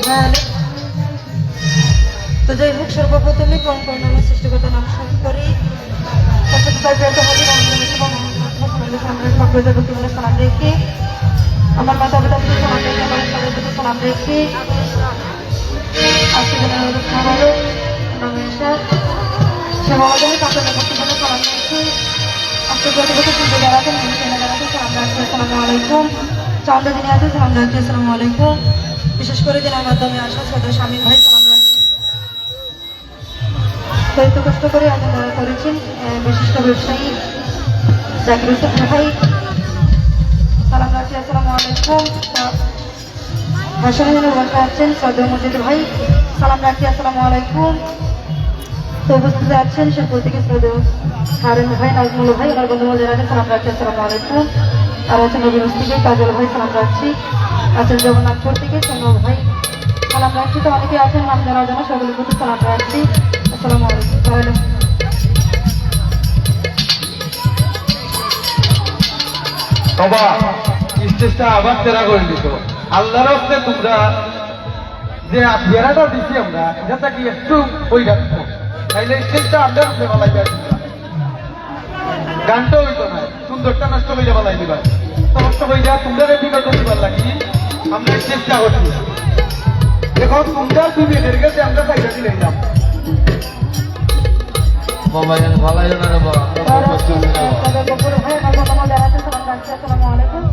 হ্যাঁ, তো যাই হোক সর্বপ্রথমে কম পরিণামে সৃষ্টিগত নাম স্মরণ করি সালাম রেখে আমার মাতা পিতা সালাম রেখে আমার সবাই সালাম রেখে আজকে সেবাবাদনে কাপড় সালাম রেখে আজকে প্রতিবছর পুজো দাঁড়াতেন দাঁড়াতে সালাম রাখছি আসসালামু আলাইকুম চাঁদা যিনি আছে সালাম রাখছি আসসালামু আলাইকুম বিশেষ করে দিনের মাধ্যমে আসা সদা স্বামী ভাই সালাম রাখছি দায়িত্ব কষ্ট করে আয়োজন করেছেন বিশিষ্ট ব্যবসায়ী জাকির হোসেন ভাই সালাম রাখছি আসসালামু আলাইকুম ভাষণে যেন বসে আছেন সদর মজিদ ভাই সালাম রাখছি আসসালামু আলাইকুম তো উপস্থিত আছেন শেরপুর থেকে সদর হারেন ভাই নাজমুল ভাই ওনার বন্ধু মজারাকে সালাম রাখছি আসসালামু আলাইকুম আর আছেন নবীগঞ্জ থেকে কাজল ভাই সালাম রাখছি আছেন জগন্নাথপুর থেকে সোনু ভাই সালাম রাখছি তো অনেকে আছেন নাম জানা জানা সকলের প্রতি সালাম রাখছি আসসালামু আলাইকুম বাবা স্টেজটা আবার তেরা করে দিত আল্লাহর হস্তে তোমরা যে বেড়াটা দিছি আমরা এটা কি একটু হয়ে যাচ্ছে তাইলে স্টেজটা আপনার উপরে বলাই যায় গানটা হইতো না সুন্দরটা নষ্ট হয়ে যাওয়া লাই দিবা নষ্ট হয়ে যা তোমরা বিগত দিবার লাগি আমরা চেষ্টা করছি এখন তোমরা তুমি এদের কাছে আমরা চাইটা দিলে যাম বাবা যেন ভালো যেন রে বাবা আসসালামু আলাইকুম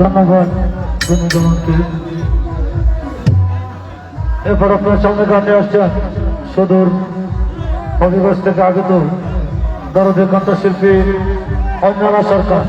ধন্যবাদ বিনোদনকে। এরপর আপনার সামনে গানে আসছেন সুদূর হবিগঞ্জ থেকে আগত দরদে কণ্ঠশিল্পী অঞ্জনা সরকার।